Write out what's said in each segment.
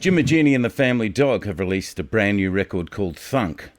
Moginie and the Family Dog have released a brand new record called Thunk,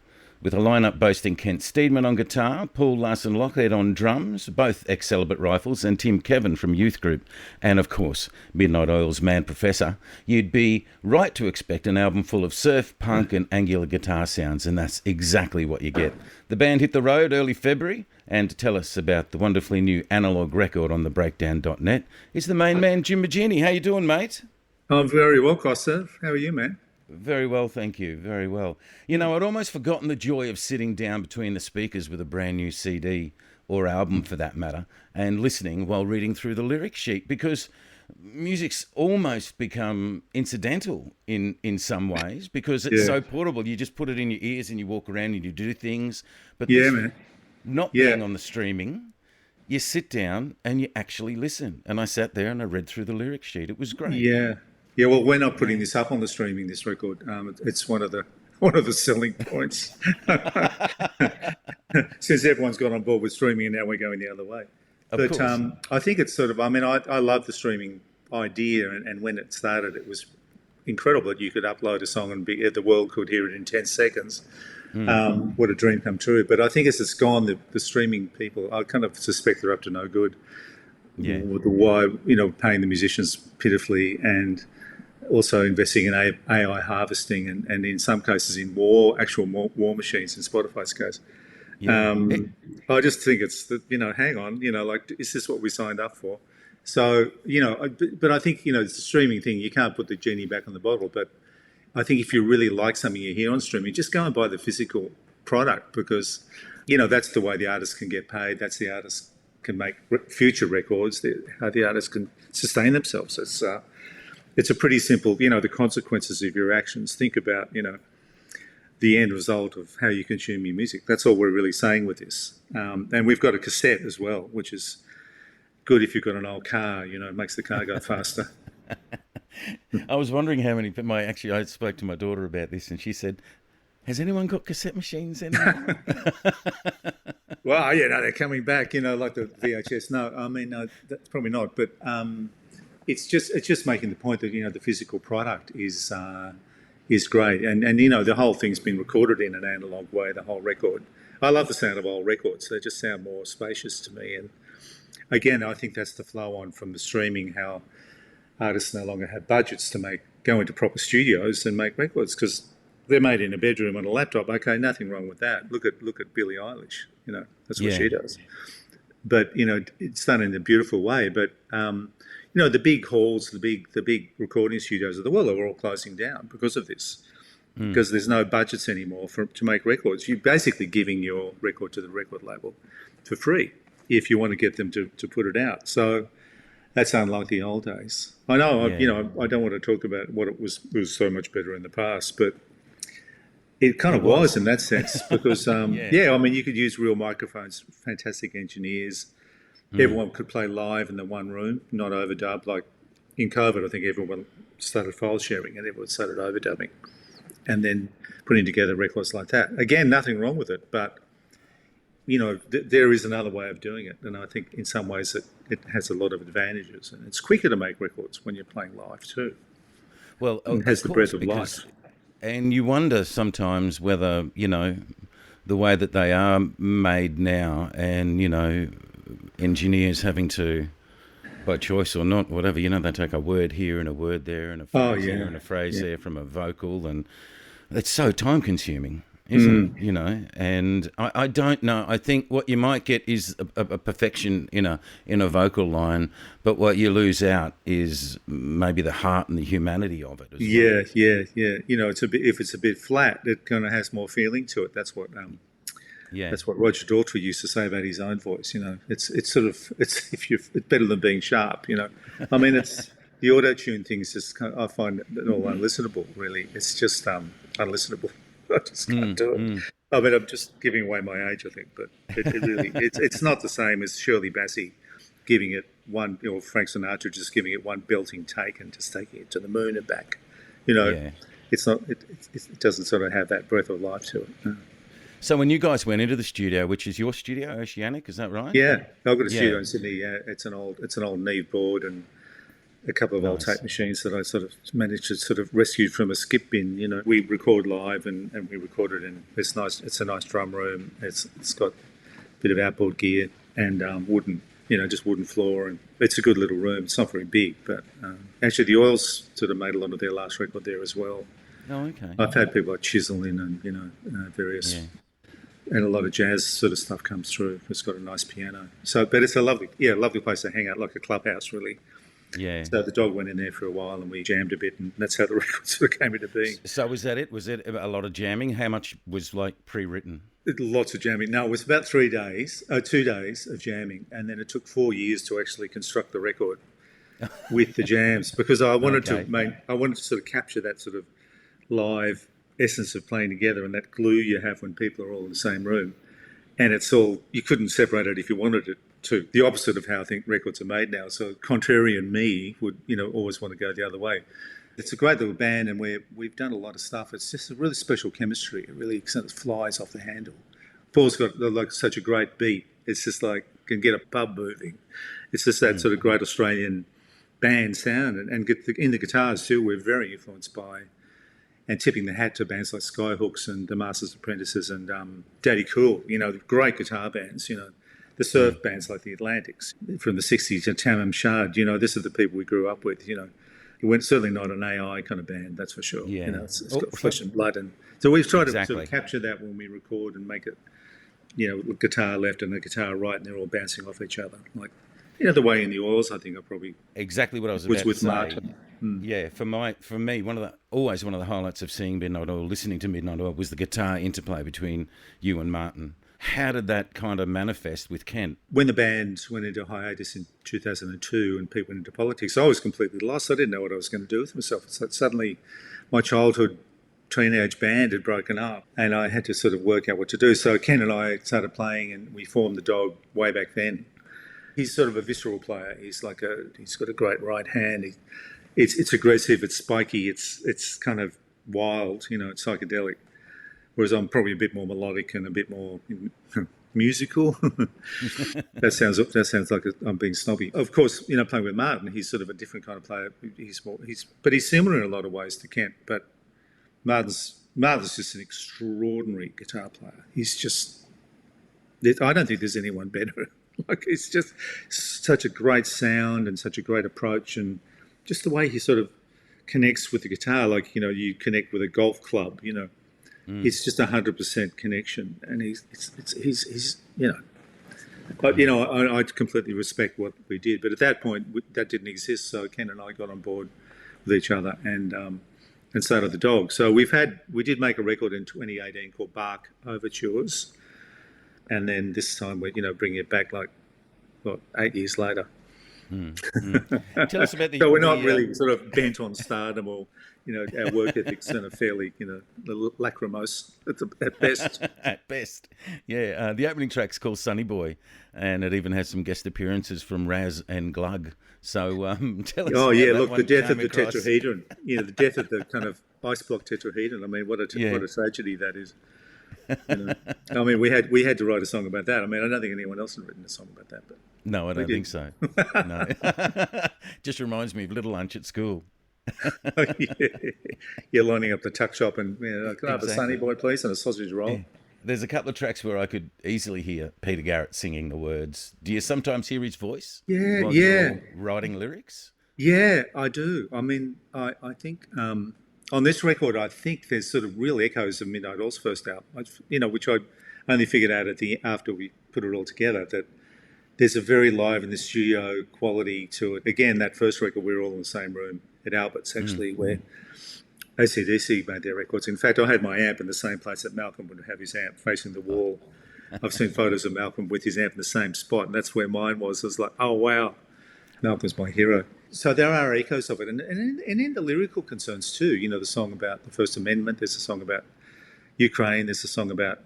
with a lineup boasting Kent Steedman on guitar, Paul Larsen Loughhead on drums, both ex-Celibate rifles, and Tim Kevin from Youth Group, and of course, Midnight Oil's Man Professor. You'd be right to expect an album full of surf, punk and angular guitar sounds, and that's exactly what you get. The band hit the road early February, and to tell us about the wonderfully new analogue record on thebreakdown.net is the main man, Jim Moginie. How you doing, mate? I'm very well, Costa. How are you, man? Very well, thank you. Very well. You know, I'd almost forgotten the joy of sitting down between the speakers with a brand new CD, or album for that matter, and listening while reading through the lyric sheet, because music's almost become incidental in some ways, because it's so portable. You just put it in your ears and you walk around and you do things. But man. Not being on the streaming, you sit down and you actually listen. And I sat there and I read through the lyric sheet. It was great. Yeah. Well, we're not putting this up on the streaming. This record, it's one of the selling points. Since everyone's got on board with streaming, and now we're going the other way. But I think it's sort of. I mean, I love the streaming idea, and when it started, it was incredible that you could upload a song and the world could hear it in 10 seconds. What a dream come true. But I think as it's gone, the streaming people, I kind of suspect they're up to no good. Yeah. Why, paying the musicians pitifully, and also investing in AI harvesting, and in some cases in actual war machines in Spotify's case. Yeah. I just think it's that, hang on, like, is this what we signed up for? So, but I think, it's a streaming thing. You can't put the genie back in the bottle. But I think if you really like something you hear on streaming, just go and buy the physical product, because, that's the way the artist can get paid. That's the artist can make future records, how the artists can sustain themselves. It's a pretty simple, the consequences of your actions. Think about, the end result of how you consume your music. That's all we're really saying with this. And we've got a cassette as well, which is good if you've got an old car, it makes the car go faster. I was wondering how many, I spoke to my daughter about this, and she said, has anyone got cassette machines anymore? Well, they're coming back, like the VHS. No, I mean, no, that's probably not. But it's just making the point that, the physical product is great. And the whole thing's been recorded in an analogue way, the whole record. I love the sound of old records. They just sound more spacious to me. And again, I think that's the flow on from the streaming, how artists no longer have budgets to go into proper studios and make records, because they're made in a bedroom on a laptop. Okay, nothing wrong with that. Look at Billie Eilish. That's what she does. But it's done in a beautiful way. But the big halls, the big recording studios of the world are all closing down because of this. Because there's no budgets anymore to make records. You're basically giving your record to the record label for free if you want to get them to put it out. So that's unlike the old days. I know. I don't want to talk about what it was so much better in the past, but it kind of was in that sense, because, I mean, you could use real microphones, fantastic engineers. Everyone could play live in the one room, not overdub. Like in COVID, I think everyone started file sharing and everyone started overdubbing and then putting together records like that. Again, nothing wrong with it, but, there is another way of doing it. And I think in some ways it has a lot of advantages. And it's quicker to make records when you're playing live too. Well, it has the breath of life. And you wonder sometimes whether, the way that they are made now, and, engineers having to, by choice or not, whatever, they take a word here and a word there and a phrase here and a phrase there from a vocal, and it's so time consuming, isn't it? And I don't know. I think what you might get is a perfection in a vocal line, but what you lose out is maybe the heart and the humanity of it as well. Yeah. If it's a bit flat, it kind of has more feeling to it. That's what that's what Roger Daltrey used to say about his own voice. It's better than being sharp. I mean, it's the auto-tune thing is just I find it all unlistenable. Really, it's just unlistenable. I just can't do it. I mean, I'm just giving away my age, I think, but it really it's not the same as Shirley Bassey giving it one, or Frank Sinatra just giving it one belting take and just taking it to the moon and back. It's not. It doesn't sort of have that breath of life to it. No. So when you guys went into the studio, which is your studio, Oceanic, is that right? Yeah, I've got a studio in Sydney. Yeah, it's an old Neve board, and a couple of old Nice. tape machines that I sort of managed to sort of rescue from a skip bin. You know, we record live and we recorded in. It's nice. It's a nice drum room. It's got a bit of outboard gear and wooden, just wooden floor, and it's a good little room. It's not very big, but actually the Oils sort of made a lot of their last record there as well. Oh, okay. I've had people like Chisel in and various. Yeah. And a lot of jazz sort of stuff comes through. It's got a nice piano. So, but it's a lovely place to hang out, like a clubhouse, really. Yeah. So the dog went in there for a while and we jammed a bit, and that's how the record sort of came into being. So was that it? Was it a lot of jamming? How much was like pre-written? Lots of jamming. No, it was about 2 days of jamming, and then it took 4 years to actually construct the record with the jams, because I wanted to sort of capture that sort of live essence of playing together and that glue you have when people are all in the same room. And it's all, you couldn't separate it if you wanted it to. The opposite of how I think records are made now. So contrarian me would, always want to go the other way. It's a great little band, and we've done a lot of stuff. It's just a really special chemistry. It really sort of flies off the handle. Paul's got like such a great beat. It's just like, can get a pub moving. It's just that sort of great Australian band sound. And in the guitars too, we're very influenced by, and tipping the hat to bands like Skyhooks and the Masters Apprentices and Daddy Cool, great guitar bands, the surf bands like the Atlantics from the 60s, and Tamam Shad, this are the people we grew up with, We're certainly not an AI kind of band, that's for sure. Yeah. It's got flesh and blood. And so we've tried to sort Exactly. of capture that when we record and make it, guitar left and the guitar right, and they're all bouncing off each other. Like, the way in the Oils, I think I probably Exactly what I was about to with say. Martin. Yeah, for me, always one of the highlights of seeing Midnight Oil, listening to Midnight Oil, was the guitar interplay between you and Martin. How did that kind of manifest with Kent? When the band went into hiatus in 2002 and people went into politics, I was completely lost. I didn't know what I was going to do with myself. So suddenly my childhood teenage band had broken up and I had to sort of work out what to do. So Ken and I started playing and we formed the Dog way back then. He's sort of a visceral player. He's got a great right hand. It's aggressive, it's spiky, it's kind of wild, it's psychedelic. Whereas I'm probably a bit more melodic and a bit more musical. That sounds like I'm being snobby. Of course, playing with Martin, he's sort of a different kind of player. But he's similar in a lot of ways to Kent. But Martin's just an extraordinary guitar player. I don't think there's anyone better. Like, it's just such a great sound and such a great approach, and just the way he sort of connects with the guitar, like, you connect with a golf club, It's just 100% connection, and he's But I completely respect what we did, but at that point that didn't exist. So Ken and I got on board with each other, and so did the Dog. So we did make a record in 2018 called Bark Overtures, and then this time we're bringing it back 8 years later. Tell us about the. So we're not really sort of bent on stardom, or our work ethics are fairly lachrymose at best. At best, yeah. The opening track's called Sunny Boy, and it even has some guest appearances from Raz and Glug. So tell us. Oh yeah, look, one the death of came the across. tetrahedron. The death of the kind of ice block tetrahedron. I mean, what a tragedy that is. I mean, we had to write a song about that. I mean, I don't think anyone else had written a song about that, but No, I don't think so. No, just reminds me of Little Lunch at school. You're lining up the tuck shop and can I have a Sunny Boy, please, and a sausage roll. Yeah. There's a couple of tracks where I could easily hear Peter Garrett singing the words. Do you sometimes hear his voice? Yeah, while yeah. you're writing lyrics? Yeah, I do. I mean, I think on this record, I think there's sort of real echoes of Midnight Oil's first album, which I only figured out after we put it all together, that there's a very live in the studio quality to it. Again, that first record, we were all in the same room at Albert's, actually, where AC/DC made their records. In fact, I had my amp in the same place that Malcolm would have his amp, facing the wall. I've seen photos of Malcolm with his amp in the same spot, and that's where mine was. I was like, oh, wow, Malcolm's my hero. So there are echoes of it. And in the lyrical concerns too, the song about the First Amendment, there's a song about Ukraine, there's a song about,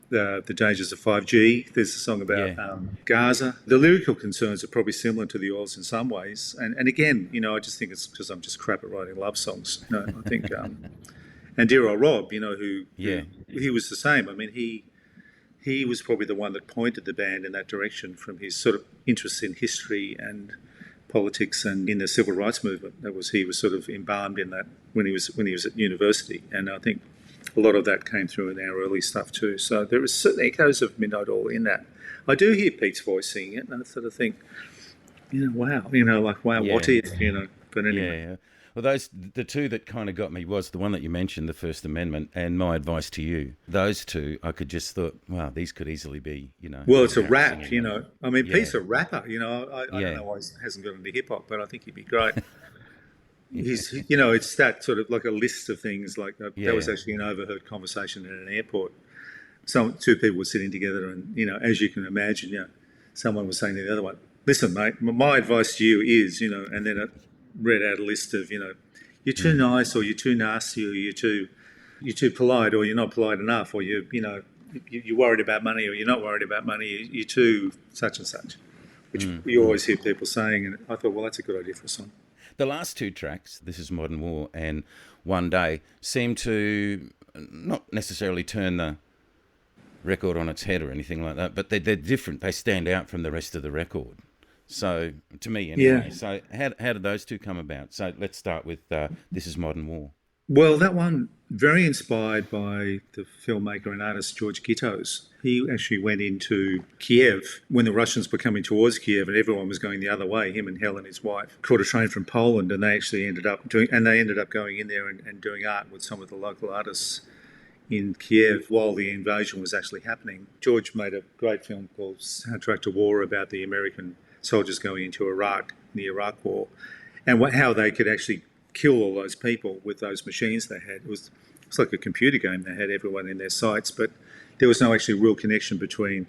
the dangers of 5G, there's a song about Gaza. The lyrical concerns are probably similar to the Oils in some ways. And again, I just think it's because I'm just crap at writing love songs. I think, and dear old Rob, who he was the same. I mean, he was probably the one that pointed the band in that direction from his sort of interest in history and politics and in the civil rights movement. He was sort of embalmed in that when he was at university, and I think a lot of that came through in our early stuff too. So there was certain echoes of Midnight Oil in that. I do hear Pete's voice singing it, and I sort of think, wow, wow, Yeah. what if, But anyway. Yeah. Well, the two that kind of got me was the one that you mentioned, the First Amendment, and My Advice to You. Those two, I could just thought, wow, these could easily be, Well, it's a rap, singing. I mean, Yeah. Pete's a rapper, I Yeah. don't know why he hasn't got into hip hop, but I think he'd be great. It's that sort of like a list of things. Like that was actually an overheard conversation at an airport. Two people were sitting together, and as you can imagine, someone was saying to the other one, "Listen, mate, my advice to you is, and then it read out a list of, you're too nice, or you're too nasty, or you're too polite, or you're not polite enough, or you're worried about money, or you're not worried about money, you're too such and such," which you always hear people saying, and I thought, well, that's a good idea for a song. The last two tracks, This Is Modern War and One Day, seem to not necessarily turn the record on its head or anything like that, but they're different. They stand out from the rest of the record. So, to me, anyway. Yeah. So, how did those two come about? So, let's start with This Is Modern War. Well, that one, very inspired by the filmmaker and artist George Gittos. He actually went into Kiev when the Russians were coming towards Kiev and everyone was going the other way. Him and Helen, his wife, caught a train from Poland, and they actually ended up going in there and doing art with some of the local artists in Kiev while the invasion was actually happening. George made a great film called Soundtrack to War about the American soldiers going into Iraq, the Iraq War, and how they could actually kill all those people with those machines they had. It's like a computer game. They had everyone in their sights, but there was no actually real connection between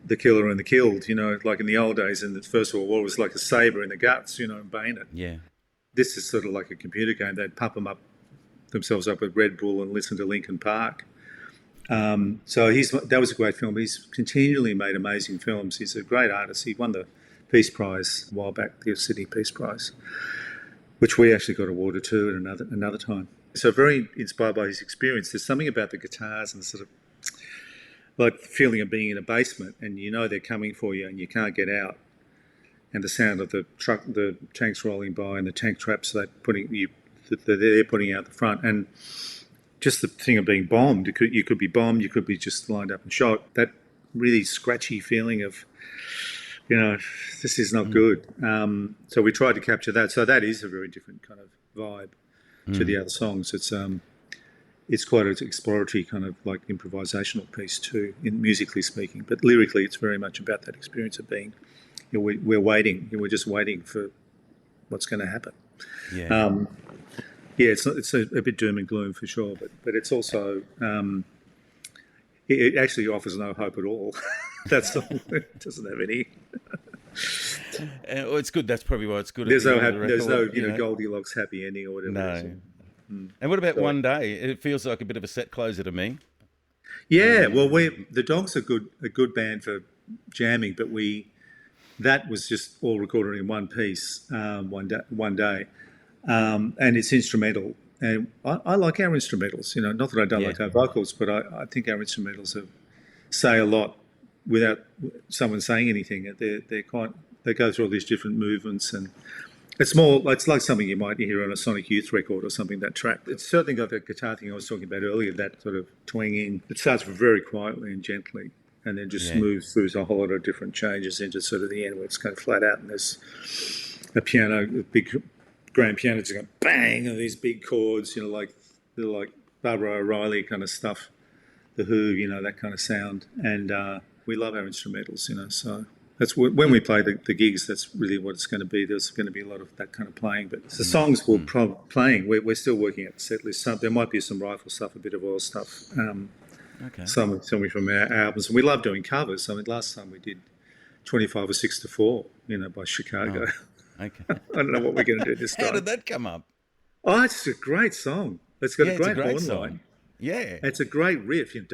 the killer and the killed, like in the old days in the First World War, it was like a sabre in the guts, and bayonet. Yeah. This is sort of like a computer game. They'd pump themselves up with Red Bull and listen to Linkin Park. So that was a great film. He's continually made amazing films. He's a great artist. He won the Peace Prize a while back, the Sydney Peace Prize, which we actually got awarded to at another time. So very inspired by his experience. There's something about the guitars and sort of like the feeling of being in a basement and they're coming for you and you can't get out, and the sound of the tanks rolling by and the tank traps they're putting out the front, and just the thing of being bombed. You could be bombed, you could be just lined up and shot. That really scratchy feeling of, this is not good. So we tried to capture that. So that is a very different kind of vibe to the other songs. It's quite an exploratory kind of like improvisational piece too, musically speaking. But lyrically, it's very much about that experience of being, we're waiting. We're just waiting for what's going to happen. Yeah. It's a bit doom and gloom for sure, but it's also it actually offers no hope at all. That song doesn't have any. Well, it's good. That's probably why it's good. There's no Goldilocks happy ending or whatever. No. And what about One Day? It feels like a bit of a set closer to me. Yeah, well, the Dogs are a good band for jamming, but that was just all recorded in one piece, one day. And it's instrumental, and I like our instrumentals. Not that I don't like our vocals, but I think our instrumentals say a lot without someone saying anything. They go through all these different movements, and it's like something you might hear on a Sonic Youth record or something. That track, it's certainly got that guitar thing I was talking about earlier. That sort of twanging. It starts very quietly and gently, and then just moves through a whole lot of different changes into sort of the end where it's kind of flat out, and there's a piano, a big grand piano just going bang, and these big chords, like Barbara O'Reilly kind of stuff, The Who, that kind of sound. And we love our instrumentals, so that's when we play the gigs. That's really what it's going to be. There's going to be a lot of that kind of playing, but the songs we're playing, we're still working at the set list. There might be some rifle stuff, a bit of oil stuff, some from our albums. And we love doing covers. I mean, last time we did 25 or 6 to 4, by Chicago. Oh. Okay. I don't know what we're going to do this time. How did that come up? Oh, it's a great song. It's got a great horn song. line. Yeah. It's a great riff. It's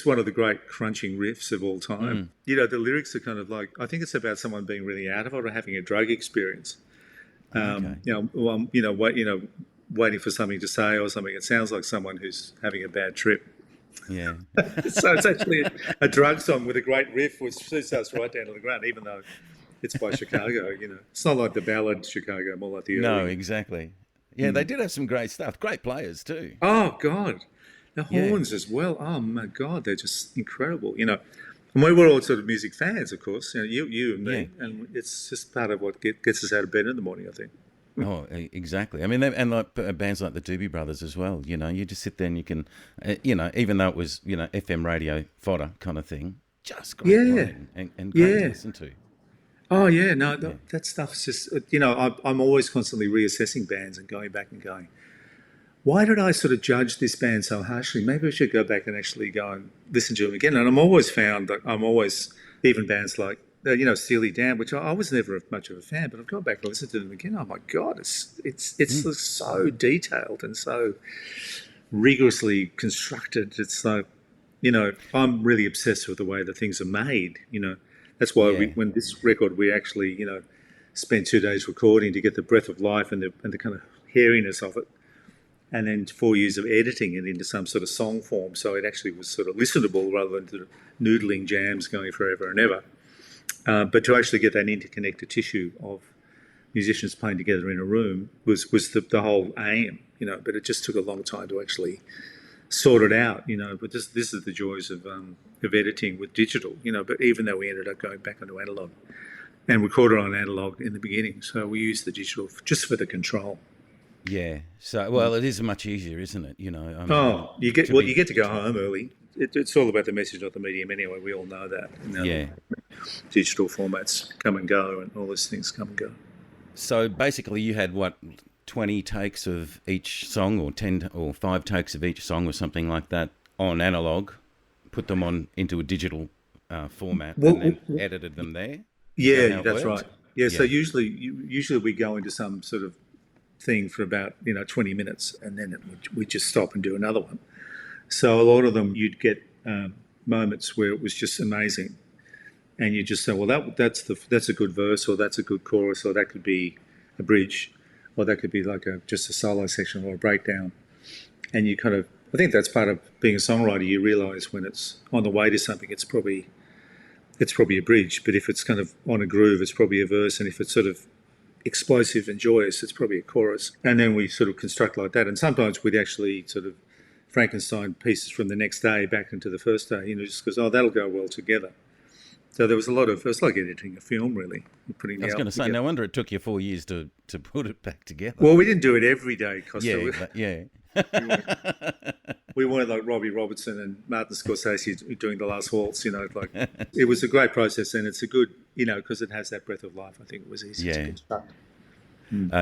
one of the great crunching riffs of all time. The lyrics are kind of like, I think it's about someone being really out of it or having a drug experience. Waiting for something to say or something. It sounds like someone who's having a bad trip. Yeah. So it's actually a drug song with a great riff, which suits us right down to the ground, even though it's by Chicago. It's not like the ballad Chicago, more like the No, early. exactly. Yeah, they did have some great stuff. Great players too. Oh God, the Yeah. horns as well. Oh my God, they're just incredible. And we were all sort of music fans, of course. You and Yeah. me, and it's just part of what gets us out of bed in the morning, I think. Oh, exactly. I mean, and like bands like the Doobie Brothers as well. You just sit there and you can, even though it was FM radio fodder kind of thing, just great Yeah, playing and great to yeah. listen to. Oh yeah, no, Yeah. that stuff's just I'm always constantly reassessing bands and going back and going, why did I sort of judge this band so harshly? Maybe I should go back and actually go and listen to them again. And I'm always found that even bands like Steely Dan, which I was never much of a fan, but I've gone back and listened to them again. Oh my God, it's so detailed and so rigorously constructed. It's like, I'm really obsessed with the way that things are made. That's why Yeah. when this record, we actually, spent 2 days recording to get the breath of life and the kind of hairiness of it. And then 4 years of editing it into some sort of song form. So it actually was sort of listenable rather than sort of noodling jams going forever and ever. But to actually get that interconnected tissue of musicians playing together in a room was the whole aim, but it just took a long time to actually sort it out, but this is the joys of editing with digital, but even though we ended up going back onto analog and recorded on analog in the beginning, so we used the digital just for the control. Yeah. So, well, it is much easier, isn't it? You get to go home early. It's all about the message, not the medium anyway. We all know that. Yeah. Digital formats come and go and all those things come and go. So basically you had 20 takes of each song or 10 or 5 takes of each song or something like that on analog, put them on into a digital format and then edited them there? Yeah, that's right. Yeah, so Yeah. usually we go into some sort of thing for about 20 minutes and then we just stop and do another one. So a lot of them you'd get moments where it was just amazing, and you just say, well, that's a good verse, or that's a good chorus, or that could be a bridge, or that could be like just a solo section or a breakdown. And you kind of, I think that's part of being a songwriter. You realise when it's on the way to something, it's probably a bridge, but if it's kind of on a groove, it's probably a verse, and if it's sort of explosive and joyous, it's probably a chorus. And then we sort of construct like that. And sometimes we'd actually sort of Frankenstein pieces from the next day back into the first day, just because, that'll go well together. So there was it was like editing a film, really. I was going to say, no wonder it took you 4 years to put it back together. Well, we didn't do it every day, Costa. Yeah. We weren't like Robbie Robertson and Martin Scorsese doing The Last Waltz, it was a great process, and it's a good, because it has that breath of life. I think it was easy to construct.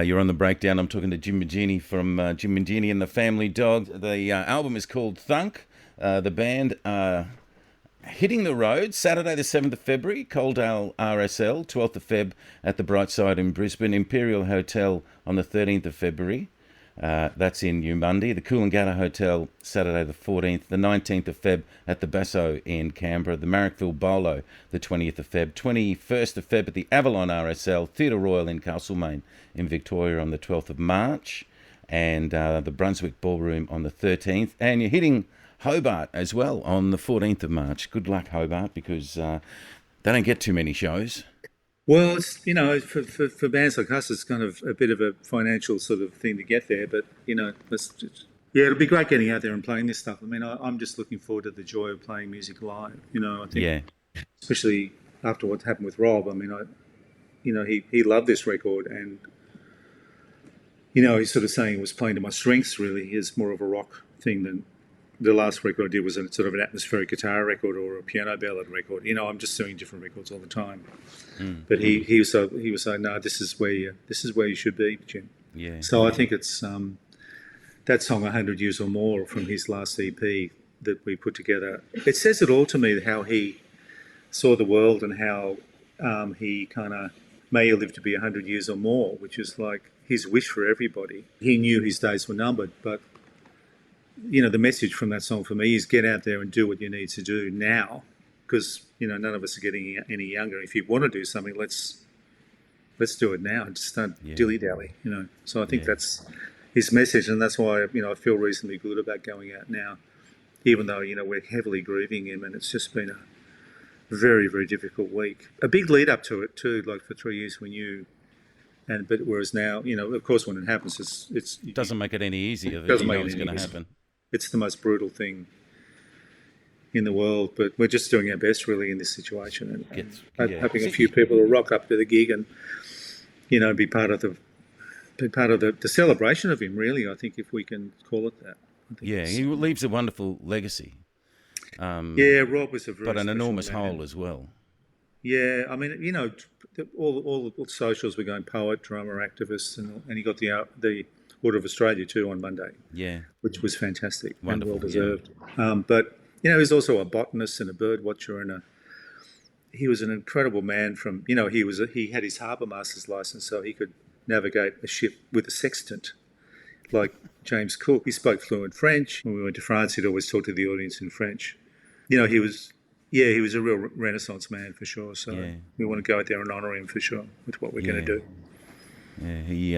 You're on the breakdown. I'm talking to Jim Moginie from Jim Moginie and the Family Dog. The album is called Thunk. The band are hitting the road Saturday the 7th of February, Coaldale RSL, 12th of Feb at the Brightside in Brisbane, Imperial Hotel on the 13th of February. That's in Umundi. The Coolangatta Hotel, Saturday the 14th. The 19th of Feb at the Basso in Canberra. The Marrickville Bolo, the 20th of Feb. 21st of Feb at the Avalon RSL, Theatre Royal in Castlemaine in Victoria on the 12th of March. And the Brunswick Ballroom on the 13th. And you're hitting Hobart as well on the 14th of March. Good luck, Hobart, because they don't get too many shows. Well, it's, for bands like us, it's kind of a bit of a financial sort of thing to get there. But, it'll be great getting out there and playing this stuff. I mean, I'm just looking forward to the joy of playing music live. I think, especially after what happened with Rob. I mean, he loved this record, and, he's sort of saying it was playing to my strengths, really. It's more of a rock thing than the last record I did was a sort of an atmospheric guitar record or a piano ballad record. I'm just doing different records all the time. But he was saying, no, this is where you should be, Jim. Yeah. So I think it's that song 100 Years or More from his last EP that we put together. It says it all to me, how he saw the world and how he kind of may you live to be 100 years or more, which is like his wish for everybody. He knew his days were numbered, but the message from that song for me is get out there and do what you need to do now, because none of us are getting any younger. If you want to do something, let's do it now. Just don't dilly-dally. So I think that's his message, and that's why I feel reasonably good about going out now even though, we're heavily grieving him, and it's just been a very, very difficult week. A big lead up to it too, like for 3 years we knew, but whereas now, of course, when it happens, it doesn't make it any easier. Doesn't you make know it it's any going to easier. happen. It's the most brutal thing in the world, but we're just doing our best really in this situation, and hoping a few people will rock up to the gig and be part of the celebration of him. Really, I think, if we can call it that. Yeah, he leaves a wonderful legacy. Rob was a very but an special enormous man. hole as well. Yeah, I mean, all the socials were going poet, drummer, activist, and he got the Order of Australia too on Monday. Yeah, which was fantastic. Wonderful, and well deserved. But he was also a botanist and a bird watcher, and he was an incredible man. From he had his harbour master's license, so he could navigate a ship with a sextant, like James Cook. He spoke fluent French. When we went to France, he'd always talk to the audience in French. He was a real Renaissance man for sure. So we want to go out there and honour him for sure with what we're going to do. Yeah, he.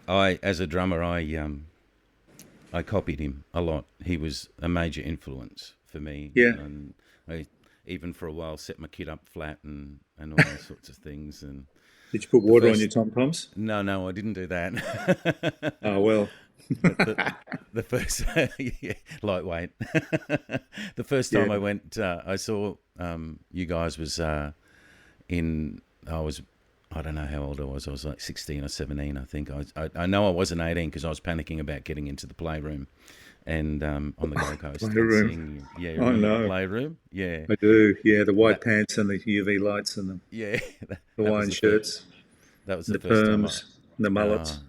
As a drummer, I copied him a lot. He was a major influence for me. Yeah. And I even for a while set my kit up flat and all those sorts of things. And did you put water on your tom-toms? No, I didn't do that. Oh, well. The first, lightweight. The first time I went, I saw you guys was I don't know how old I was. I was like 16 or 17, I think. I know I wasn't 18 because I was panicking about getting into the playroom and on the Gold Coast. Playroom. The playroom? Yeah. I do. Yeah, the white pants and the UV lights and the Hawaiian shirts. That was the first perms, time. The mullets.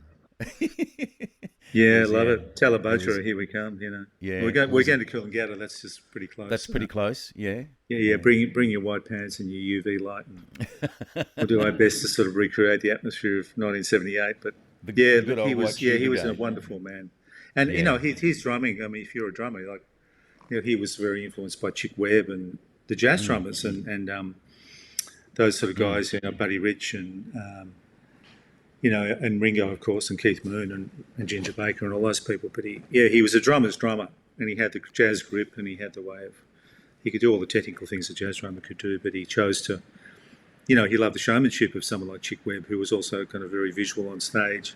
Yeah, love it. Celibate, here we come. Yeah, we're going to Coolangatta. That's just pretty close. That's pretty close. Yeah. Yeah. Bring your white pants and your UV light, and we'll do our best to sort of recreate the atmosphere of 1978. But he was a wonderful man, and his drumming. I mean, if you're a drummer, he was very influenced by Chick Webb and the jazz drummers and those sort of guys. Buddy Rich and. And Ringo, of course, and Keith Moon and Ginger Baker and all those people. But he was a drummer's drummer, and he had the jazz grip, and he had the way of. He could do all the technical things a jazz drummer could do, but he chose to. He loved the showmanship of someone like Chick Webb, who was also kind of very visual on stage,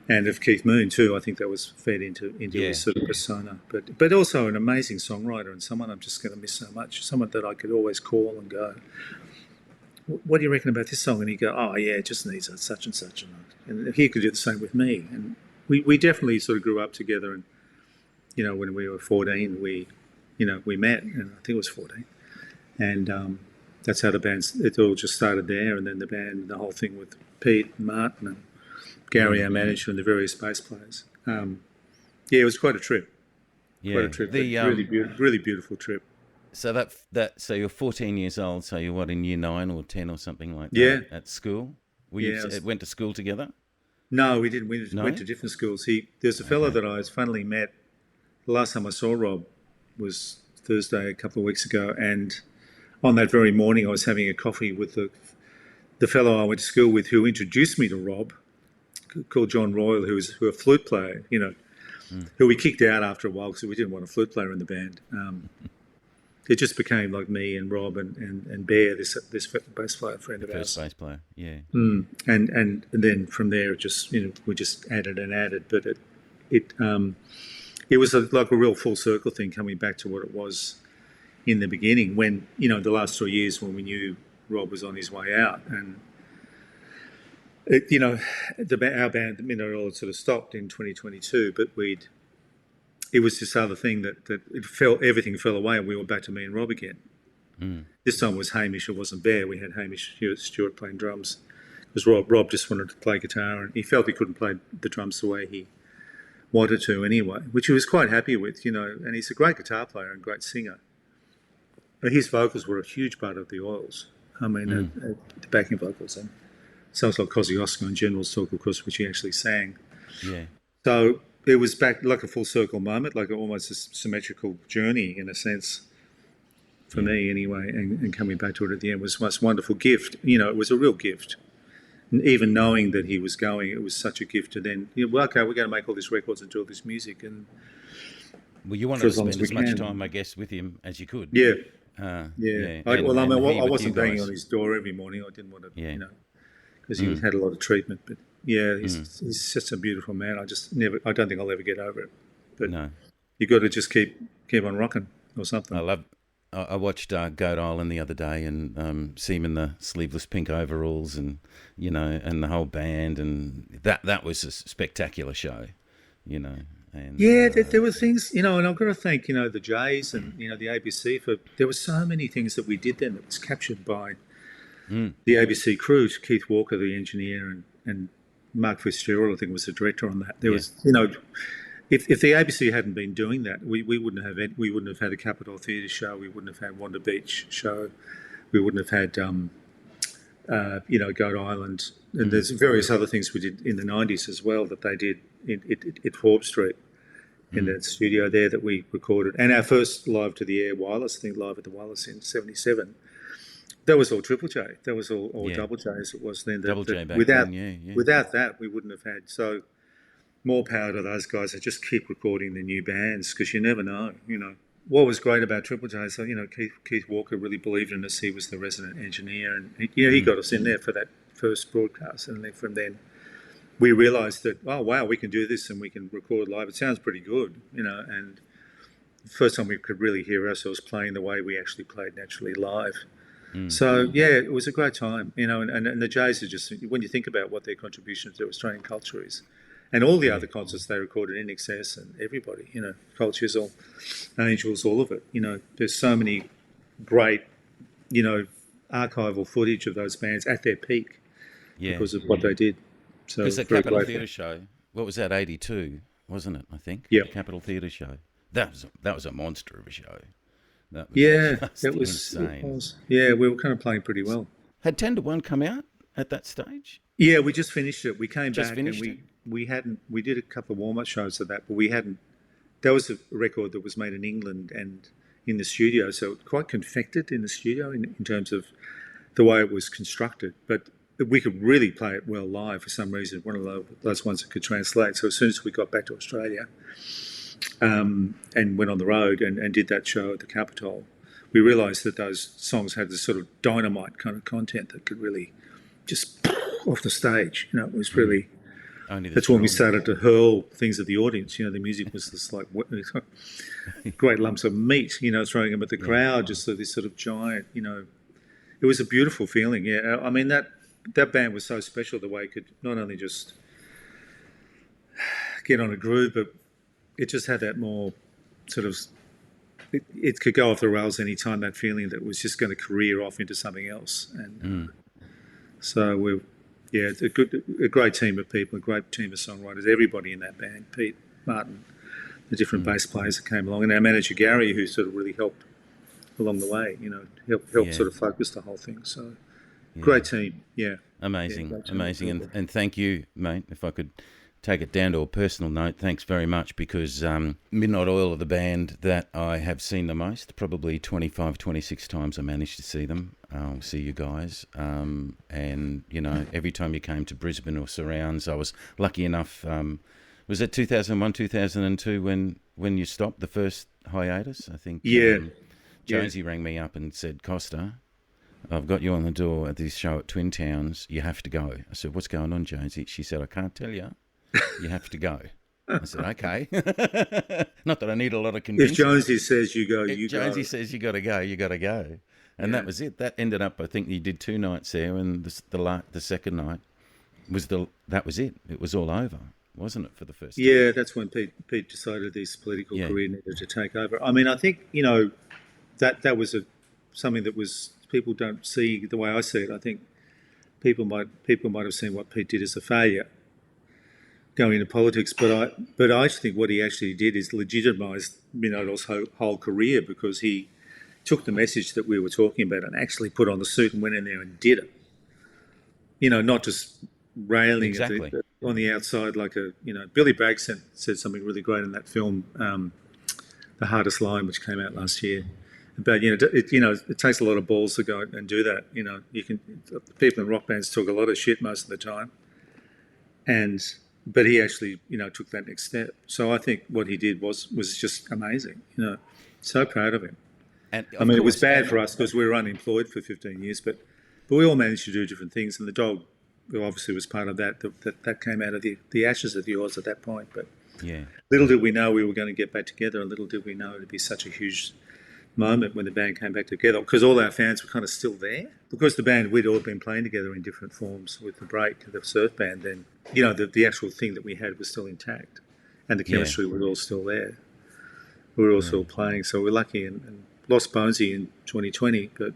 and of Keith Moon too. I think that was fed into his sort of persona. But also an amazing songwriter and someone I'm just going to miss so much. Someone that I could always call and go, what do you reckon about this song? And he'd go, oh, yeah, it just needs such and such. And he could do the same with me. And we definitely sort of grew up together. And, when we were 14, we met, and I think it was 14. And that's how it all just started there. And then the whole thing with Pete and Martin and Gary, our manager, and the various bass players. It was quite a trip. Yeah. Quite a trip. Really beautiful trip. So so you're 14 years old. So you're in year 9 or 10 or something like that? Yeah. At school. Went to school together? No, we didn't. We went to different schools. There's a fellow that I funnily met. The last time I saw Rob was Thursday a couple of weeks ago, and on that very morning I was having a coffee with the fellow I went to school with, who introduced me to Rob, called John Royal, who was a flute player. Who we kicked out after a while because we didn't want a flute player in the band. It just became like me and Rob and Bear, this bass player friend of ours. First bass player, yeah. And then from there, it just we just added and added, but it was like a real full circle thing, coming back to what it was in the beginning, when the last 3 years when we knew Rob was on his way out, and our band, it all sort of stopped in 2022, but it was this other thing that everything fell away, and we were back to me and Rob again. This time it was Hamish, it wasn't Bear. We had Hamish Stewart playing drums, because Rob just wanted to play guitar, and he felt he couldn't play the drums the way he wanted to anyway, which he was quite happy with, and he's a great guitar player and great singer. But his vocals were a huge part of the Oils. I mean, the backing vocals, and songs like Kosciuszko and General's Talk, of course, which he actually sang. Yeah. So it was back like a full circle moment, like almost a symmetrical journey in a sense, for me anyway, and coming back to it at the end was the most wonderful gift. It was a real gift. And even knowing that he was going, it was such a gift to then, okay, we're going to make all these records and do all this music. And Well, you wanted for to as long as spend we as much can. time, I guess, with him as you could. Yeah, Yeah. I And he with you wasn't banging on guys. his door every morning. I didn't want to, Yeah. because he had a lot of treatment. But yeah, Mm. he's just a beautiful man. I don't think I'll ever get over it. But No. you got to just keep on rocking or something. I watched Goat Island the other day and see him in the sleeveless pink overalls and, and the whole band. And that was a spectacular show, And, Yeah, there were things, and I've got to thank, the Jays and, the ABC there were so many things that we did then that was captured by the ABC crew. Keith Walker, the engineer, and Mark Fitzgerald, I think, was the director on that. There was, if the ABC hadn't been doing that, we wouldn't have had a Capitol Theatre show. We wouldn't have had Wanda Beach show. We wouldn't have had, Goat Island. And there's various other things we did in the 90s as well that they did at Forbes Street in that studio there that we recorded. And our first live to the air wireless, I think live at the wireless in 1977, that was all Triple J. That was all Double J as it was then. Double J back without, then, yeah. Without that, we wouldn't have had. So more power to those guys that just keep recording the new bands because you never know, What was great about Triple J, so, Keith Walker really believed in us. He was the resident engineer and, he got us in there for that first broadcast. And then from then, we realised that, oh, wow, we can do this and we can record live. It sounds pretty good, and the first time we could really hear ourselves playing the way we actually played naturally live. So, yeah, it was a great time, and the Jays are just, when you think about what their contribution to Australian culture is, and all the other concerts they recorded, In Excess and everybody, Cultures, all Angels, all of it, there's so many great, archival footage of those bands at their peak because of what they did. So because the Capitol Theatre show, what was that, 82, wasn't it, I think? Yeah. The Capitol Theatre show. That was a monster of a show. That was insane. It was. Yeah, we were kind of playing pretty well. Had 10 to 1 come out at that stage? Yeah, we just finished it. We came Just back finished and it? we did a couple of warm-up shows of that, but we hadn't. That was a record that was made in England and in the studio, so quite confected in the studio in terms of the way it was constructed. But we could really play it well live for some reason. One of those ones that could translate. So as soon as we got back to Australia and went on the road and did that show at the Capitol, we realised that those songs had this sort of dynamite kind of content that could really just off the stage. It was really. That's when we started to hurl things at the audience. The music was just like great lumps of meat. Throwing them at the crowd, just this sort of giant. It was a beautiful feeling. Yeah, I mean that band was so special. The way it could not only just get on a groove, but it just had that more sort of. It could go off the rails any time. That feeling that was just going to career off into something else, and so it's a great team of people, a great team of songwriters. Everybody in that band, Pete, Martin, the different bass players that came along, and our manager Gary, who sort of really helped along the way. Helped sort of focus the whole thing. So great team, amazing, great team amazing, and thank you, mate. If I could take it down to a personal note, thanks very much, because Midnight Oil are the band that I have seen the most, probably 25, 26 times I managed to see them. I'll see you guys. And, every time you came to Brisbane or surrounds, I was lucky enough. Was it 2001, 2002 when you stopped the first hiatus? I think Jonesy rang me up and said, Costa, I've got you on the door at this show at Twin Towns. You have to go. I said, what's going on, Jonesy? She said, I can't tell you. You have to go. I said, okay. Not that I need a lot of convincing. If Jonesy says you go, you go. Jonesy says you got to go, you got to go. And that was it. That ended up, I think you did 2 nights there, and the second night that was it. It was all over, wasn't it, for the first time? Yeah, that's when Pete decided his political career needed to take over. I mean, I think, that was something that was, people don't see the way I see it. I think people might have seen what Pete did as a failure going into politics, but I think what he actually did is legitimised Midnight whole career, because he took the message that we were talking about and actually put on the suit and went in there and did it. Not just railing on the outside like Billy Bragg said something really great in that film, The Hardest Line, which came out last year. But it takes a lot of balls to go and do that. People in rock bands talk a lot of shit most of the time, and but he actually, took that next step. So I think what he did was just amazing. So proud of him. And I of mean, it was course, bad and for us because we were unemployed for 15 years, but we all managed to do different things. And the dog, who obviously was part of that, that came out of the ashes of the Oz at that point. But yeah, little did we know we were going to get back together, and little did we know it'd be such a huge moment when the band came back together, because all our fans were kind of still there. Because the band, we'd all been playing together in different forms with the break, the surf band, then, the actual thing that we had was still intact, and the yeah, chemistry was all still there. We were all yeah, still playing, so we're lucky and lost Bonesy in 2020, but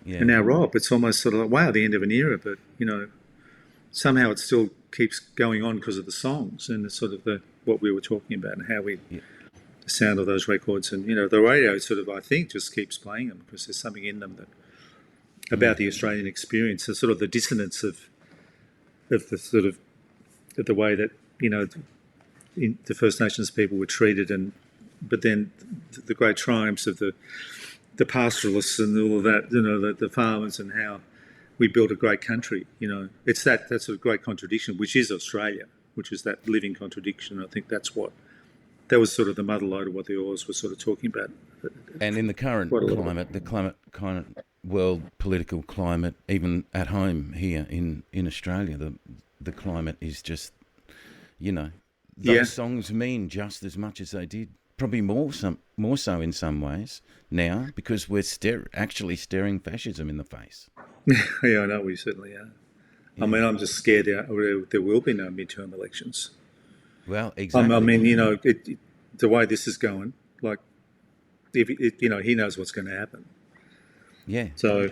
yeah, and now Rob, it's almost sort of like, wow, the end of an era, but, somehow it still keeps going on because of the songs and the sort of what we were talking about and how we, yeah, the sound of those records, and, the radio sort of, I think, just keeps playing them because there's something in them that, about the Australian experience, the sort of the dissonance of the sort of the way that, the First Nations people were treated, but then the great triumphs of the pastoralists and all of that, the farmers, and how we built a great country. It's that sort of great contradiction, which is Australia, which is that living contradiction. I think that was sort of the mother lode of what the Oars were sort of talking about. And in the current climate, the kind of world political climate, even at home here in Australia, the climate is just, those songs mean just as much as they did. Probably more so in some ways now, because we're actually staring fascism in the face. Yeah, I know, we certainly are. Yeah. I mean, I'm just scared there will be no midterm elections. Well, exactly. I mean, the way this is going, like, if he knows what's going to happen. Yeah. So,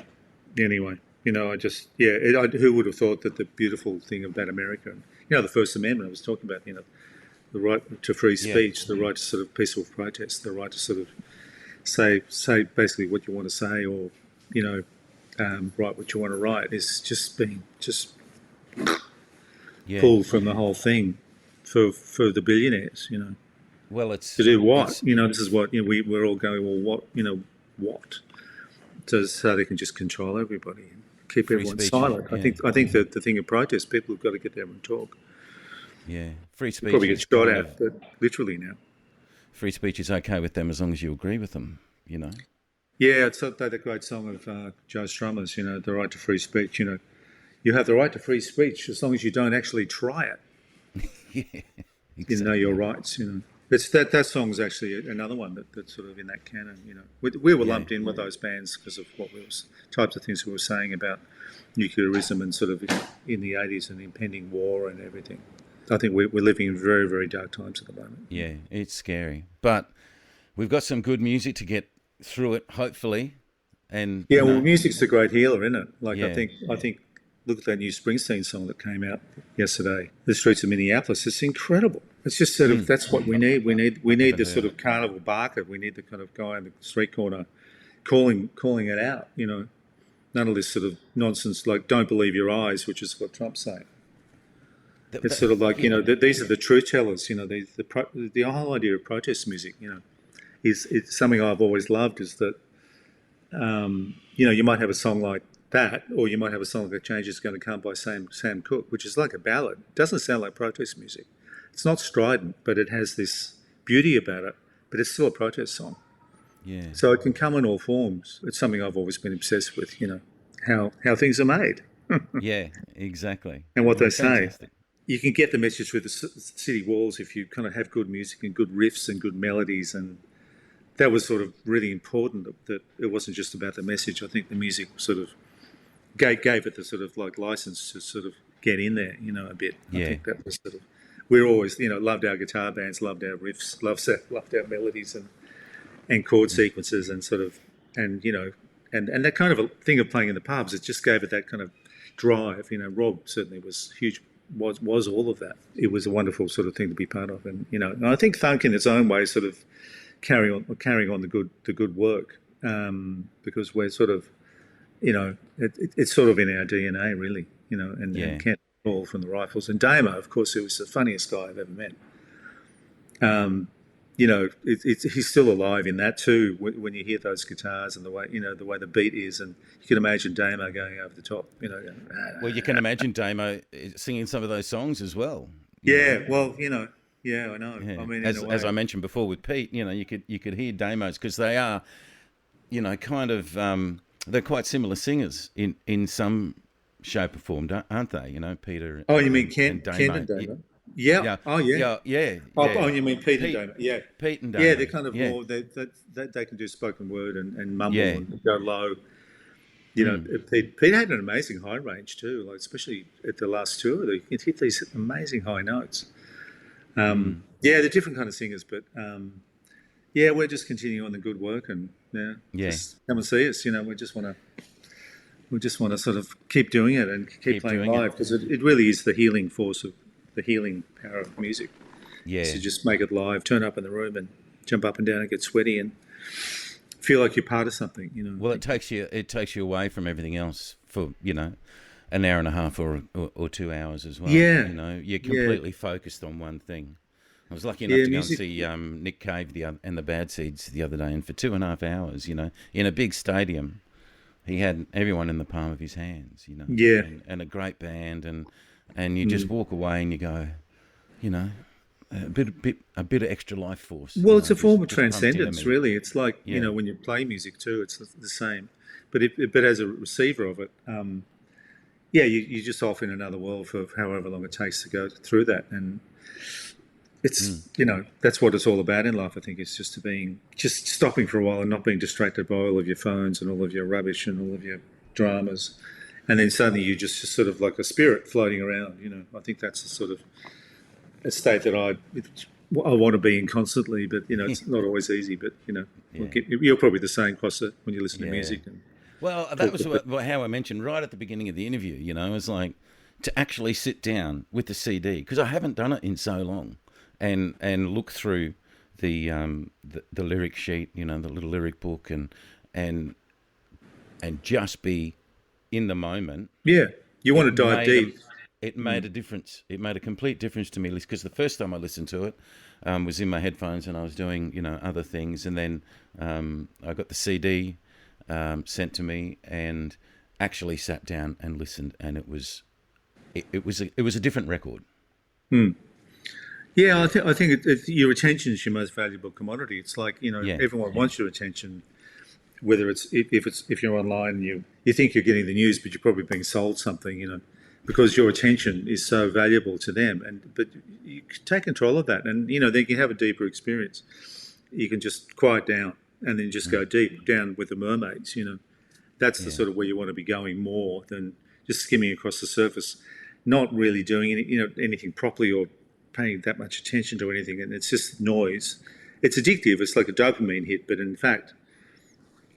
anyway, who would have thought that the beautiful thing about America, the First Amendment I was talking about, the right to free speech, the right to sort of peaceful protest, the right to sort of say basically what you want to say, or write what you want to write, is just being pulled from the whole thing for the billionaires. Well, it's to do what? This is what we're all going. Well, what? So they can just control everybody and keep everyone silent. Yeah. I think that the thing of protest, people have got to get there and talk. Yeah, free speech. Probably get shot at, but literally now. Free speech is okay with them as long as you agree with them, Yeah, it's that great song of Joe Strummer's, the right to free speech. You have the right to free speech as long as you don't actually try it. Yeah, exactly. You know your rights. It's that song's actually another one that's sort of in that canon. We were lumped in with those bands because of types of things we were saying about nuclearism and sort of in the 80s and impending war and everything. I think we're living in very, very dark times at the moment. Yeah, it's scary. But we've got some good music to get through it, hopefully. And well, music's a great healer, isn't it? Like, I think look at that new Springsteen song that came out yesterday, The Streets of Minneapolis. It's incredible. It's just sort of that's what we need. We need the sort of carnival barker. We need the kind of guy in the street corner calling it out. None of this sort of nonsense like "Don't believe your eyes," which is what Trump's saying. It's sort of like, these are the truth tellers. The whole idea of protest music, is it's something I've always loved. Is that you might have a song like that, or you might have a song like "Change Is Going to Come" by Sam Cooke, which is like a ballad. It doesn't sound like protest music. It's not strident, but it has this beauty about it. But it's still a protest song. Yeah. So it can come in all forms. It's something I've always been obsessed with. How things are made. Yeah, exactly. And what they say. You can get the message through the city walls if you kind of have good music and good riffs and good melodies, and that was sort of really important, that it wasn't just about the message. I think the music sort of gave it the sort of like license to sort of get in there, a bit. Yeah. I think that was sort of, we're always, loved our guitar bands, loved our riffs, loved our melodies and chord sequences and sort of, and that kind of a thing of playing in the pubs, it just gave it that kind of drive. Rob certainly was huge. Was all of that. It was a wonderful sort of thing to be part of, and and I think Thunk in its own way sort of carrying on the good work, because we're sort of, it's sort of in our DNA really, and Kent all from the Rifles, and Damo, of course, who was the funniest guy I've ever met. He's still alive in that too. When you hear those guitars and the way the beat is, and you can imagine Damo going over the top. Well, you can imagine Damo singing some of those songs as well. Yeah, well, yeah, I know. Yeah, I mean, in a as I way, mentioned before with Pete, you could hear demos because they are, kind of they're quite similar singers in some shape or form, aren't they? Peter oh, you mean and Kent Damo. and Damo? Yeah. Yeah, Oh, yeah. yeah, yeah, Oh, yeah. you mean Pete and Pete, Damo? Yeah. Pete and Yeah, they're Damo. kind of Yeah, more. They can do spoken word and mumble yeah. and go low. Mm, Pete had an amazing high range too. Like especially at the last tour, he could hit these amazing high notes. mm, Yeah, they're different kind of singers, but yeah, we're just continuing on the good work and yeah, yeah. just come and see us. We just want to sort of keep doing it and keep Keep playing doing it. live because it really is the healing force of the healing power of music. Is Yeah. to just make it live, turn up in the room and jump up and down and get sweaty and feel like you're part of something. I Well, think. it takes you away from everything else for an hour and a half or 2 hours as well. Yeah, You're yeah, completely focused on one thing. I was lucky enough yeah. to go and Music. see Nick Cave and the Bad Seeds the other day, and for 2.5 hours, in a big stadium, he had everyone in the palm of his hands, Yeah. and a great band, and you just Mm. walk away and you go, you know, a bit of extra life force, Well, it's a form of just pumped into transcendence, me. really. It's like Yeah, when you play music too, it's the same. But as a receiver of it, yeah, you're just off in another world for however long it takes to go through that, and mm, it's that's what it's all about in life. I think it's just stopping for a while and not being distracted by all of your phones and all of your rubbish and all of your dramas, and then suddenly you just sort of like a spirit floating around. I think that's the sort of a state that I want to be in constantly, but it's not always easy. But yeah, you're probably the same, Costa, when you listen to yeah. music and Well, that talk was about. how I mentioned right at the beginning of the interview. It was like to actually sit down with the CD because I haven't done it in so long, and look through the lyric sheet, the little lyric book, and just be in the moment. Yeah, you want to It dive made a deep. it made a difference. It made a complete difference to me because the first time I listened to it was in my headphones and I was doing other things, and then I got the CD sent to me and actually sat down and listened, and it was a different record. Yeah, Yeah, I think your attention is your most valuable commodity. It's like yeah, everyone yeah, wants your attention, whether if you're online and you think you're getting the news, but you're probably being sold something, because your attention is so valuable to them. But you can take control of that, and then you can have a deeper experience. You can just quiet down and then just go deep down with the mermaids. That's the yeah, sort of where you want to be going more than just skimming across the surface, not really doing anything properly or paying that much attention to anything, and it's just noise. It's addictive. It's like a dopamine hit, but in fact,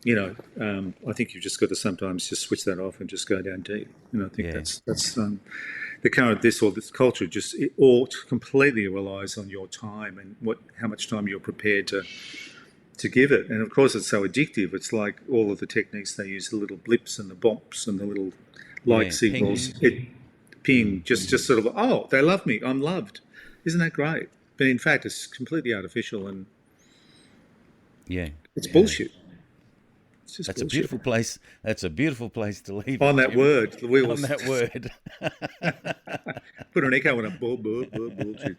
I think you've just got to sometimes just switch that off and just go down deep. I think yeah, that's the current this culture it all completely relies on your time and how much time you're prepared to give it. And of course, it's so addictive. It's like all of the techniques they use, the little blips and the bops and the little like yeah. signals. Ping. It ping just sort of oh, they love me. I'm loved. Isn't that great? But in fact, it's completely artificial and Yeah, it's yeah. bullshit. It's just That's a bullshit. beautiful place. That's a beautiful place to leave On it, that Jim. word, the On wheels that word. put an echo on a bullshit.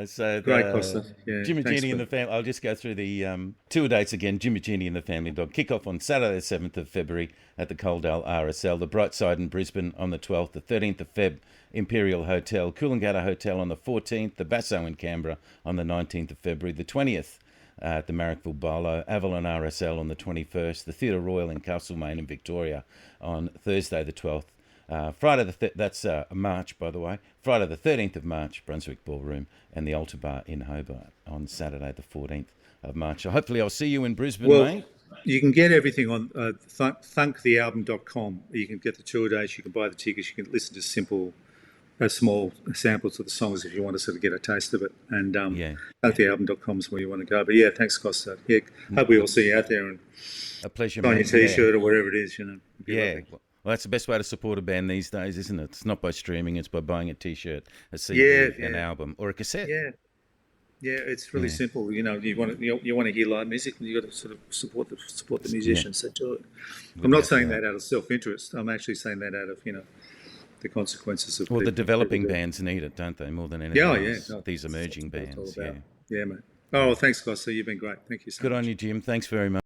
So Great, the Costa. Yeah, Jimmy thanks Genie and for. the family. I'll just go through the tour dates again. Jimmy Genie and the Family Dog kick off on Saturday, the 7th of February at the Coaldale RSL. The Bright Side in Brisbane on the 12th. The 13th of Feb, Imperial Hotel. Coolangatta Hotel on the 14th. The Basso in Canberra on the 19th of February. The 20th at the Marrickville Barlow. Avalon RSL on the 21st. The Theatre Royal in Castlemaine in Victoria on Thursday, the 12th. Friday that's March, by the way. Friday the 13th of March, Brunswick Ballroom and the Altar Bar in Hobart on Saturday the 14th of March. So hopefully I'll see you in Brisbane, Well, mate. you can get everything on thunkthealbum.com. You can get the tour dates. You can buy the tickets. You can listen to small samples of the songs if you want to sort of get a taste of it. And Yeah, thunkthealbum.com is where you want to go. But yeah, thanks, Costa. Yeah, hope we all see you out there and a pleasure, sign your mate. Yeah, T-shirt or whatever it is. It'd be yeah. lovely. Well, that's the best way to support a band these days, isn't it? It's not by streaming; it's by buying a T-shirt, a Yeah, CD, an yeah, album, or a cassette. yeah. Yeah, it's really Yeah, simple. You want to hear live music, you got to sort of support the yeah. musicians that do it. I'm not Without saying doubt. that out of self-interest. I'm actually saying that out of the consequences of Well, the people developing do it. bands need it, don't they? More than anything Yeah, yeah. else. No, These that's emerging what it's all bands, about. yeah. Yeah, mate. Oh, well, thanks, Gosser. You've been great. Thank you so Good much. on you, Jim. Thanks very much.